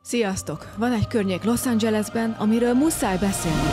Sziasztok! Van egy környék Los Angelesben, amiről muszáj beszélni.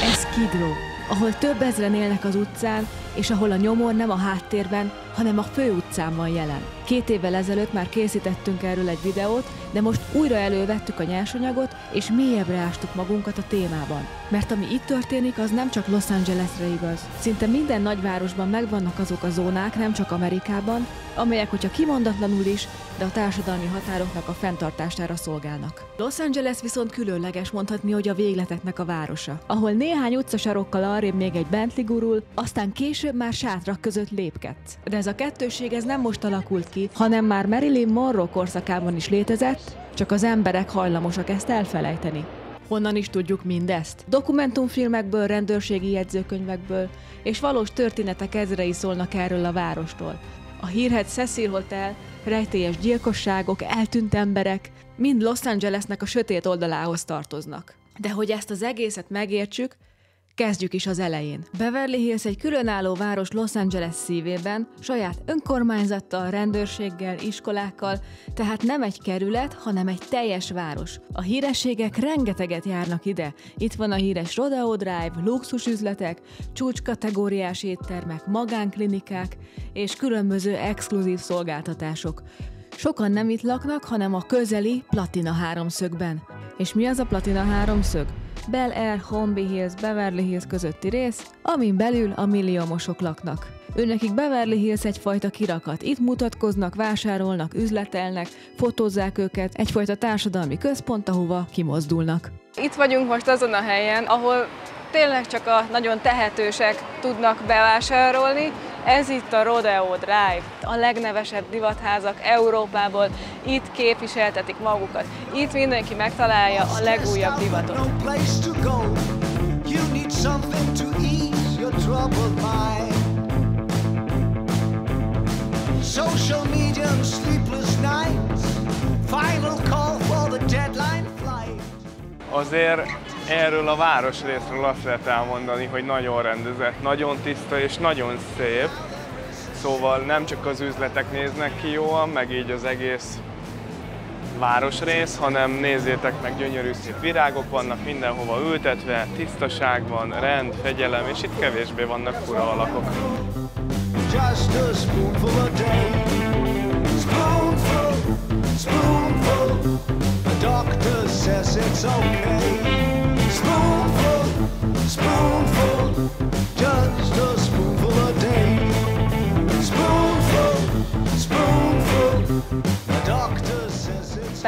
Ez Skid Row, ahol több ezren élnek az utcán, és ahol a nyomor nem a háttérben, hanem a főutcán van jelen. 2 évvel ezelőtt már készítettünk erről egy videót, de most újra elővettük a nyersanyagot, és mélyebbre ástuk magunkat a témában. Mert ami itt történik, az nem csak Los Angelesre igaz. Szinte minden nagyvárosban megvannak azok a zónák, nem csak Amerikában, amelyek, hogyha kimondatlanul is, de a társadalmi határoknak a fenntartására szolgálnak. Los Angeles viszont különleges, mondhatni, hogy a végleteknek a városa, ahol néhány utcasarokkal arrébb még egy Bentley gurul, aztán később már sátrak között lépkedsz. De ez a kettősség ez nem most alakult ki, hanem már Marilyn Monroe korszakában is létezett, csak az emberek hajlamosak ezt elfelejteni. Honnan is tudjuk mindezt? Dokumentumfilmekből, rendőrségi jegyzőkönyvekből, és valós történetek ezrei szólnak erről a városról. A hírhedt Cecil Hotel, rejtélyes gyilkosságok, eltűnt emberek, mind Los Angelesnek a sötét oldalához tartoznak. De hogy ezt az egészet megértsük, kezdjük is az elején. Beverly Hills egy különálló város Los Angeles szívében, saját önkormányzattal, rendőrséggel, iskolákkal, tehát nem egy kerület, hanem egy teljes város. A hírességek rengeteget járnak ide. Itt van a híres Rodeo Drive, luxusüzletek, csúcskategóriás éttermek, magánklinikák és különböző exkluzív szolgáltatások. Sokan nem itt laknak, hanem a közeli Platina háromszögben. És mi az a Platina háromszög? Bel Air, Holmby Hills, Beverly Hills közötti rész, amin belül a milliómosok laknak. Őnekik Beverly Hills egyfajta kirakat. Itt mutatkoznak, vásárolnak, üzletelnek, fotózzák őket, egyfajta társadalmi központ, ahova kimozdulnak. Itt vagyunk most azon a helyen, ahol tényleg csak a nagyon tehetősek tudnak bevásárolni. Ez itt a Rodeo Drive, a legnevesebb divatházak Európából. Itt képviseltetik magukat. Itt mindenki megtalálja a legújabb divatot. Azért erről a városrészről azt lehet elmondani, hogy nagyon rendezett, nagyon tiszta és nagyon szép. Szóval nem csak az üzletek néznek ki jól, meg így az egész városrész, hanem nézzétek meg, gyönyörű szép virágok vannak mindenhova ültetve, tisztaság van, rend, fegyelem, és itt kevésbé vannak fura alakok.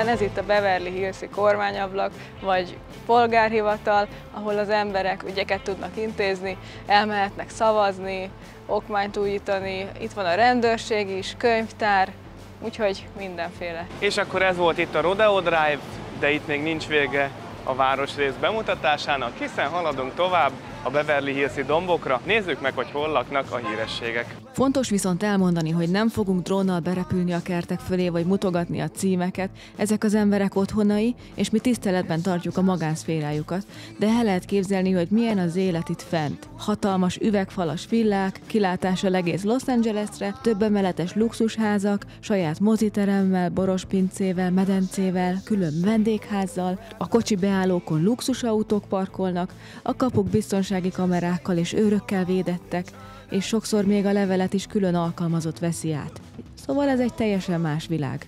Ez itt a Beverly Hills-i kormányablak, vagy polgárhivatal, ahol az emberek ügyeket tudnak intézni, elmehetnek szavazni, okmányt újítani, itt van a rendőrség is, könyvtár, úgyhogy mindenféle. És akkor ez volt itt a Rodeo Drive, de itt még nincs vége a városrész bemutatásának, hiszen haladunk tovább a Beverly Hills-i dombokra. Nézzük meg, hogy hol laknak a hírességek. Fontos viszont elmondani, hogy nem fogunk drónnal berepülni a kertek fölé, vagy mutogatni a címeket. Ezek az emberek otthonai, és mi tiszteletben tartjuk a magánszférájukat, de el lehet képzelni, hogy milyen az élet itt fent. Hatalmas üvegfalas villák, kilátással egész Los Angelesre, több emeletes luxusházak, saját moziteremmel, borospincével, medencével, külön vendégházzal, a kocsi beállókon luxusautók parkolnak, a kapuk biztonsági kamerákkal és őrökkel védettek, és sokszor még a levelet is külön alkalmazott veszi át. Szóval ez egy teljesen más világ.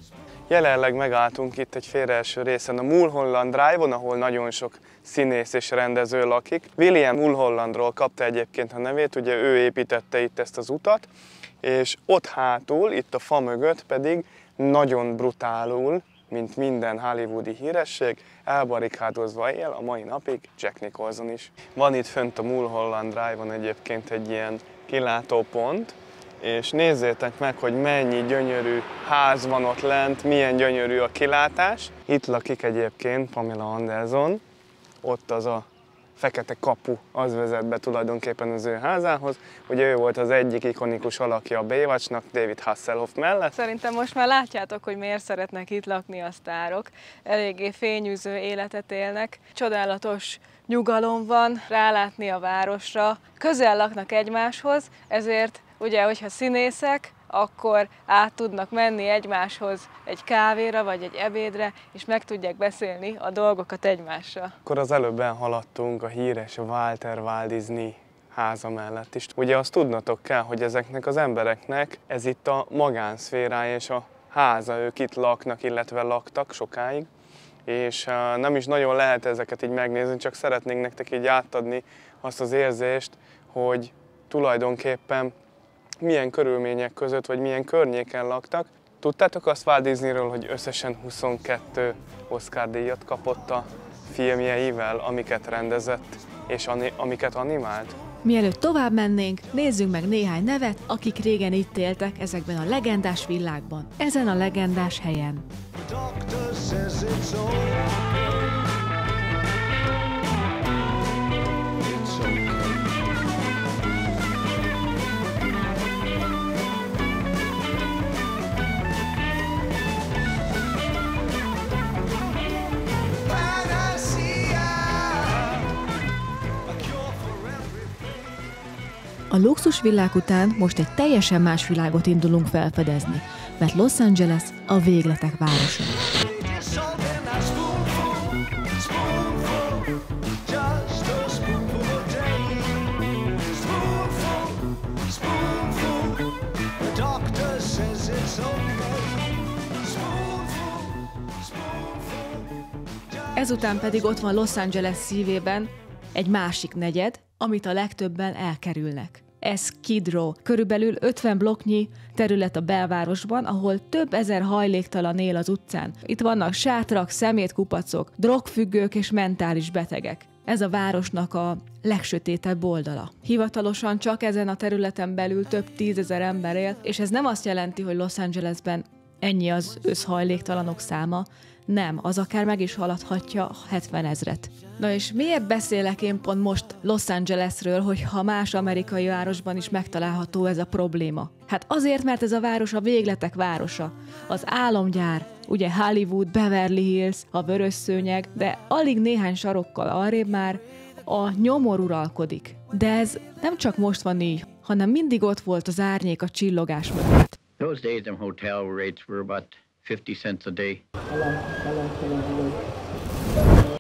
Jelenleg megálltunk itt egy félreeső részen a Mulholland Drive-on, ahol nagyon sok színész és rendező lakik. William Mulhollandról kapta egyébként a nevét, ugye ő építette itt ezt az utat, és ott hátul, itt a fa mögött pedig nagyon brutálul, mint minden hollywoodi híresség, elbarikádozva él a mai napig Jack Nicholson is. Van itt fönt a Mulholland Drive-on egyébként egy ilyen kilátópont, és nézzétek meg, hogy mennyi gyönyörű ház van ott lent, milyen gyönyörű a kilátás. Itt lakik egyébként Pamela Anderson, ott az a fekete kapu, az vezet be tulajdonképpen az ő házához. Ugye ő volt az egyik ikonikus alakja a Baywatchnak, David Hasselhoff mellett. Szerintem most már látjátok, hogy miért szeretnek itt lakni a sztárok. Eléggé fényűző életet élnek, csodálatos nyugalom van, rálátni a városra. Közel laknak egymáshoz, ezért ugye, hogyha színészek, akkor át tudnak menni egymáshoz egy kávéra vagy egy ebédre, és meg tudják beszélni a dolgokat egymással. Akkor az előbb elhaladtunk a híres Walter Walt Disney háza mellett is. Ugye azt tudnotok kell, hogy ezeknek az embereknek ez itt a magánszférája és a háza, ők itt laknak, illetve laktak sokáig, és nem is nagyon lehet ezeket így megnézni, csak szeretnénk nektek így átadni azt az érzést, hogy tulajdonképpen milyen körülmények között, vagy milyen környéken laktak. Tudtátok azt Walt Disneyről, hogy összesen 22 Oscar-díjat kapott a filmjeivel, amiket rendezett és amiket animált? Mielőtt tovább mennénk, nézzünk meg néhány nevet, akik régen itt éltek ezekben a legendás világban, ezen a legendás helyen. A luxusvillák után most egy teljesen más világot indulunk felfedezni, mert Los Angeles a végletek városa. Ezután pedig ott van Los Angeles szívében egy másik negyed, amit a legtöbben elkerülnek. Ez Skid Row, körülbelül 50 blokknyi terület a belvárosban, ahol több ezer hajléktalan él az utcán. Itt vannak sátrak, szemétkupacok, drogfüggők és mentális betegek. Ez a városnak a legsötétebb oldala. Hivatalosan csak ezen a területen belül több 10 000 ember él, és ez nem azt jelenti, hogy Los Angelesben ennyi az összhajléktalanok száma, nem, az akár meg is haladhatja 70 000-et. Na és miért beszélek én pont most Los Angelesről, hogyha más amerikai városban is megtalálható ez a probléma? Hát azért, mert ez a város a végletek városa. Az álomgyár, ugye Hollywood, Beverly Hills, a vörös szőnyeg, de alig néhány sarokkal arrébb már a nyomor uralkodik. De ez nem csak most van így, hanem mindig ott volt az árnyék a csillogás mögött. Those days, them hotel rates were about 50 cents a day.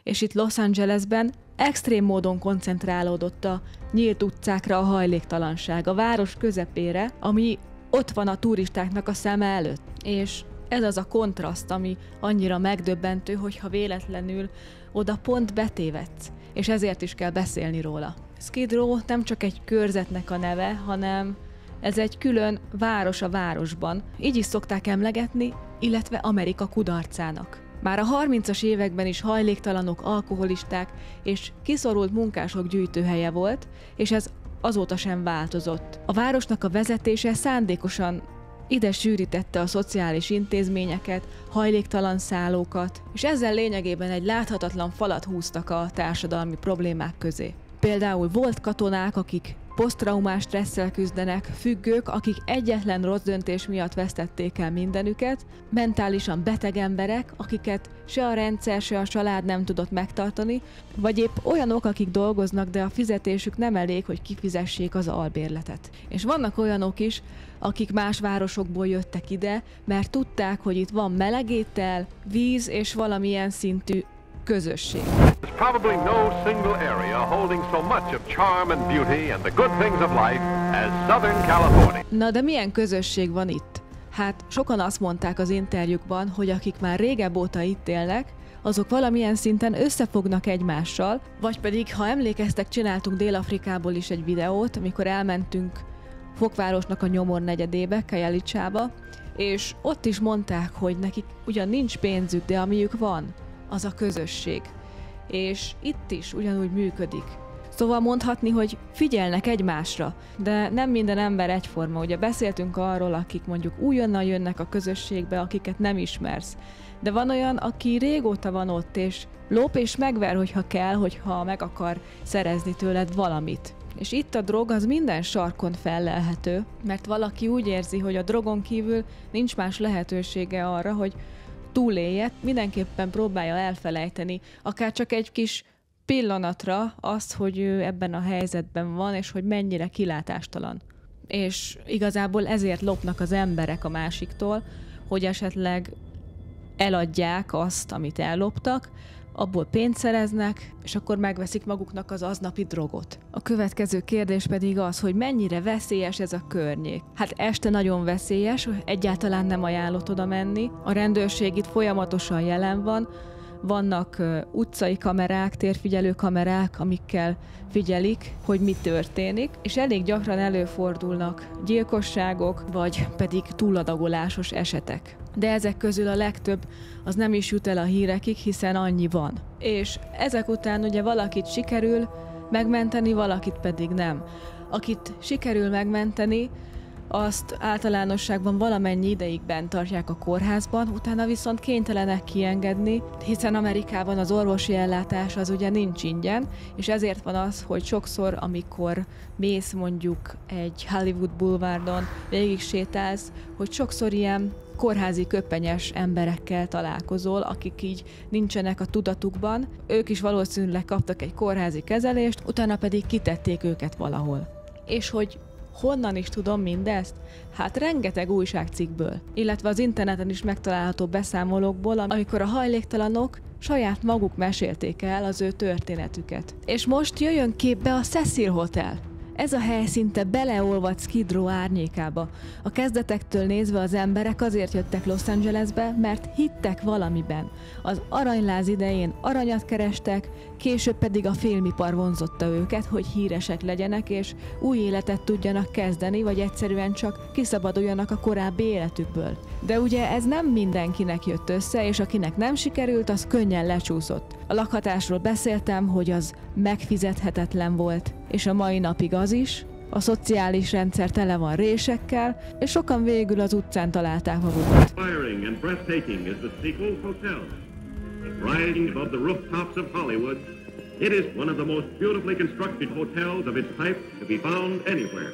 És itt Los Angelesben extrém módon koncentrálódott a nyílt utcákra a hajléktalanság, a város közepére, ami ott van a turistáknak a szeme előtt. És ez az a kontraszt, ami annyira megdöbbentő, hogyha véletlenül oda pont betévedsz, és ezért is kell beszélni róla. Skid Row nem csak egy körzetnek a neve, hanem ez egy külön város a városban, így is szokták emlegetni, illetve Amerika kudarcának. Már a 30-as években is hajléktalanok, alkoholisták és kiszorult munkások gyűjtőhelye volt, és ez azóta sem változott. A városnak a vezetése szándékosan ide sűrítette a szociális intézményeket, hajléktalan szállókat, és ezzel lényegében egy láthatatlan falat húztak a társadalmi problémák közé. Például volt katonák, akik posztraumás stresszel küzdenek, függők, akik egyetlen rossz döntés miatt vesztették el mindenüket, mentálisan beteg emberek, akiket se a rendszer, se a család nem tudott megtartani, vagy épp olyanok, akik dolgoznak, de a fizetésük nem elég, hogy kifizessék az albérletet. És vannak olyanok is, akik más városokból jöttek ide, mert tudták, hogy itt van meleg étel, víz és valamilyen szintű közösség. There's probably no single area holding so much of charm and beauty and the good things of life as Southern California. Na de milyen közösség van itt? Hát sokan azt mondták az interjúkban, hogy akik már régebb óta itt élnek, azok valamilyen szinten összefognak egymással, vagy pedig, ha emlékeztek, csináltunk Dél-Afrikából is egy videót, amikor elmentünk Fokvárosnak a nyomor negyedébe, Kajalicsába, és ott is mondták, hogy nekik ugyan nincs pénzük, de amiük van, az a közösség. És itt is ugyanúgy működik. Szóval mondhatni, hogy figyelnek egymásra, de nem minden ember egyforma. Ugye beszéltünk arról, akik mondjuk újonnan jönnek a közösségbe, akiket nem ismersz. De van olyan, aki régóta van ott, és lop és megver, hogyha kell, hogyha meg akar szerezni tőled valamit. És itt a drog az minden sarkon fellelhető, mert valaki úgy érzi, hogy a drogon kívül nincs más lehetősége arra, hogy túlélje, mindenképpen próbálja elfelejteni, akár csak egy kis pillanatra azt, hogy ő ebben a helyzetben van, és hogy mennyire kilátástalan. és igazából ezért lopnak az emberek a másiktól, hogy esetleg eladják azt, amit elloptak, abból pénzt szereznek, és akkor megveszik maguknak az aznapi drogot. A következő kérdés pedig az, hogy mennyire veszélyes ez a környék. Hát este nagyon veszélyes, egyáltalán nem ajánlott oda menni. A rendőrség itt folyamatosan jelen van, vannak utcai kamerák, térfigyelő kamerák, amikkel figyelik, hogy mi történik, és elég gyakran előfordulnak gyilkosságok, vagy pedig túladagolásos esetek. De ezek közül a legtöbb az nem is jut el a hírekig, hiszen annyi van. És ezek után ugye valakit sikerül megmenteni, valakit pedig nem. Akit sikerül megmenteni, azt általánosságban valamennyi ideig bent tartják a kórházban, utána viszont kénytelenek kiengedni, hiszen Amerikában az orvosi ellátás az ugye nincs ingyen, és ezért van az, hogy sokszor, amikor mész mondjuk egy Hollywood bulvárdon, végig sétálsz, hogy sokszor ilyen kórházi köpenyes emberekkel találkozol, akik így nincsenek a tudatukban. Ők is valószínűleg kaptak egy kórházi kezelést, utána pedig kitették őket valahol. És hogy honnan is tudom mindezt? Hát rengeteg újságcikkből, illetve az interneten is megtalálható beszámolókból, amikor a hajléktalanok saját maguk mesélték el az ő történetüket. És most jöjjön képbe a Cecil Hotel. Ez a hely szinte beleolvadt Skid Row árnyékába. A kezdetektől nézve az emberek azért jöttek Los Angelesbe, mert hittek valamiben. Az aranyláz idején aranyat kerestek, később pedig a filmipar vonzotta őket, hogy híresek legyenek és új életet tudjanak kezdeni, vagy egyszerűen csak kiszabaduljanak a korábbi életükből. De ugye ez nem mindenkinek jött össze, és akinek nem sikerült, az könnyen lecsúszott. A lakhatásról beszéltem, hogy az megfizethetetlen volt, és a mai napig az is. A szociális rendszer tele van résekkel, és sokan végül az utcán találták magukat. Inspiring and breathtaking is the Sequel Hotel. Rising above the rooftops of Hollywood, it is one of the most beautifully constructed hotels of its type to be found anywhere.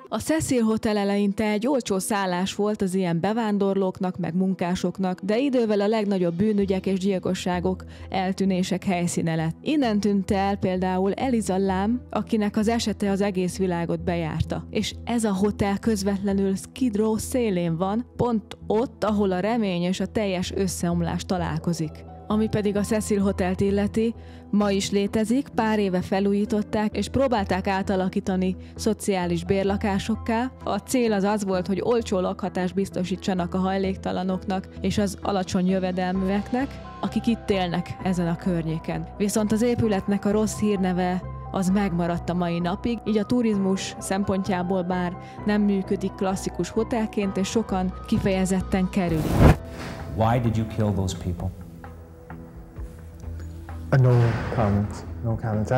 A Cecil Hotel eleinte egy olcsó szállás volt az ilyen bevándorlóknak, meg munkásoknak, de idővel a legnagyobb bűnügyek és gyilkosságok, eltűnések helyszíne lett. Innen tűnt el például Eliza Lam, akinek az esete az egész világot bejárta. És ez a hotel közvetlenül Skid Row szélén van, pont ott, ahol a remény és a teljes összeomlás találkozik. Ami pedig a Cecil Hotelt illeti, ma is létezik, pár éve felújították, és próbálták átalakítani szociális bérlakásokká. A cél az volt, hogy olcsó lakhatást biztosítsanak a hajléktalanoknak és az alacsony jövedelműeknek, akik itt élnek ezen a környéken. Viszont az épületnek a rossz hírneve az megmaradt a mai napig, így a turizmus szempontjából bár nem működik klasszikus hotelként, és sokan kifejezetten kerülik. Why did you kill those people? No comments. No comments.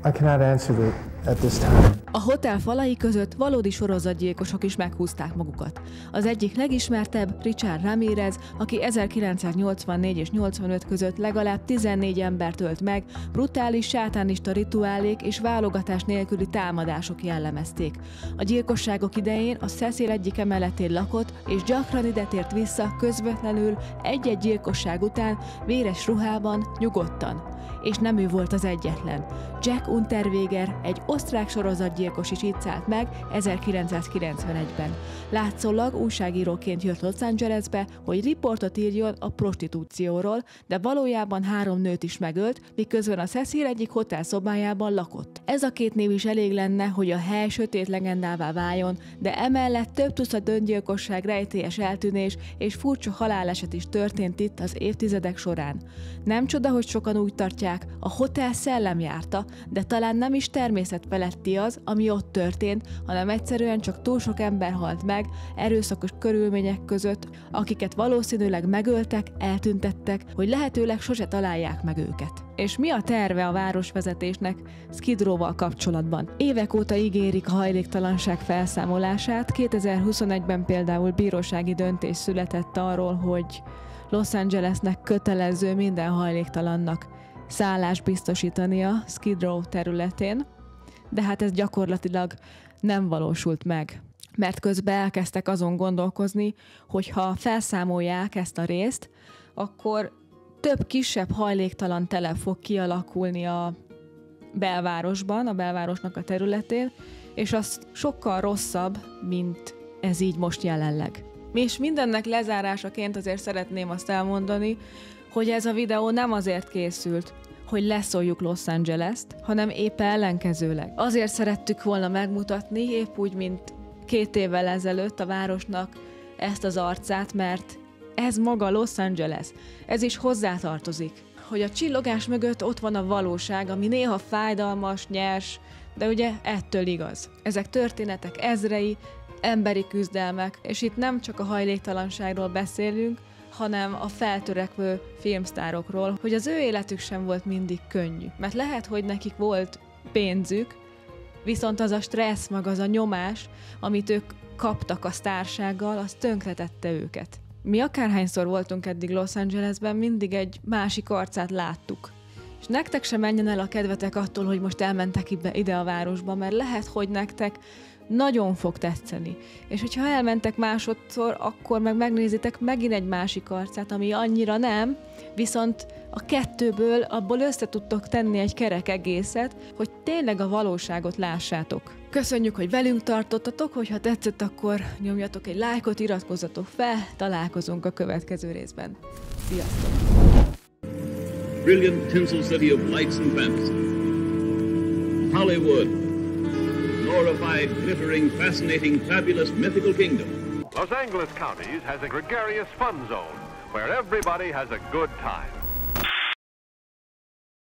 I cannot answer that at this time. A hotel falai között valódi sorozatgyilkosok is meghúzták magukat. Az egyik legismertebb Richard Ramirez, aki 1984 és 85 között legalább 14 embert ölt meg, brutális sátánista rituálék és válogatás nélküli támadások jellemezték. A gyilkosságok idején a Cecil egyik emeletén lakott, és gyakran ide tért vissza közvetlenül egy-egy gyilkosság után véres ruhában, nyugodtan. És nem ő volt az egyetlen. Jack Unterweger, egy osztrák sorozatgyilkos is itt szállt meg 1991-ben. Látszólag újságíróként jött Los Angelesbe, hogy riportot írjon a prostitúcióról, de valójában 3 nőt is megölt, miközben a Cecil egyik hotel szobájában lakott. Ez a 2 név is elég lenne, hogy a hely sötét legendává váljon, de emellett több tucat öngyilkosság, rejtélyes eltűnés és furcsa haláleset is történt itt az évtizedek során. Nem csoda, hogy sokan úgy tartják, a hotel szellem járta, de talán nem is természetfeletti az, ami ott történt, hanem egyszerűen csak túl sok ember halt meg erőszakos körülmények között, akiket valószínűleg megöltek, eltüntettek, hogy lehetőleg sose találják meg őket. És mi a terve a városvezetésnek Skid Row-val kapcsolatban? Évek óta ígérik a hajléktalanság felszámolását, 2021-ben például bírósági döntés született arról, hogy Los Angelesnek kötelező minden hajléktalannak szállást biztosítani a Skid Row területén, de hát ez gyakorlatilag nem valósult meg. Mert közben elkezdtek azon gondolkozni, hogy ha felszámolják ezt a részt, akkor több kisebb hajléktalan telep fog kialakulni a belvárosban, a belvárosnak a területén, és az sokkal rosszabb, mint ez így most jelenleg. És mindennek lezárásaként azért szeretném azt elmondani, hogy ez a videó nem azért készült, hogy leszóljuk Los Angeles-t, hanem épp ellenkezőleg. Azért szerettük volna megmutatni, épp úgy, mint 2 évvel ezelőtt a városnak ezt az arcát, mert ez maga Los Angeles, ez is hozzátartozik. Hogy a csillogás mögött ott van a valóság, ami néha fájdalmas, nyers, de ugye ettől igaz. Ezek történetek ezrei, emberi küzdelmek, és itt nem csak a hajléktalanságról beszélünk, hanem a feltörekvő filmsztárokról, hogy az ő életük sem volt mindig könnyű. Mert lehet, hogy nekik volt pénzük, viszont az a stressz, meg az a nyomás, amit ők kaptak a sztársággal, az tönkretette őket. Mi akárhányszor voltunk eddig Los Angelesben, mindig egy másik arcát láttuk. És nektek sem menjen el a kedvetek attól, hogy most elmentek ide a városba, mert lehet, hogy nektek nagyon fog tetszeni. És hogyha elmentek másodszor, akkor meg megnézitek megint egy másik arcát, ami annyira nem, viszont a kettőből abból össze tudtok tenni egy kerek egészet, hogy tényleg a valóságot lássátok. Köszönjük, hogy velünk tartottatok, hogyha tetszett, akkor nyomjatok egy lájkot, iratkozzatok fel, találkozunk a következő részben. Sziasztok! Brilliant tinsel city of lights and fantasy. Hollywood. Glorified, glittering, fascinating, fabulous, mythical kingdom. Los Angeles Counties has a gregarious fun zone where everybody has a good time.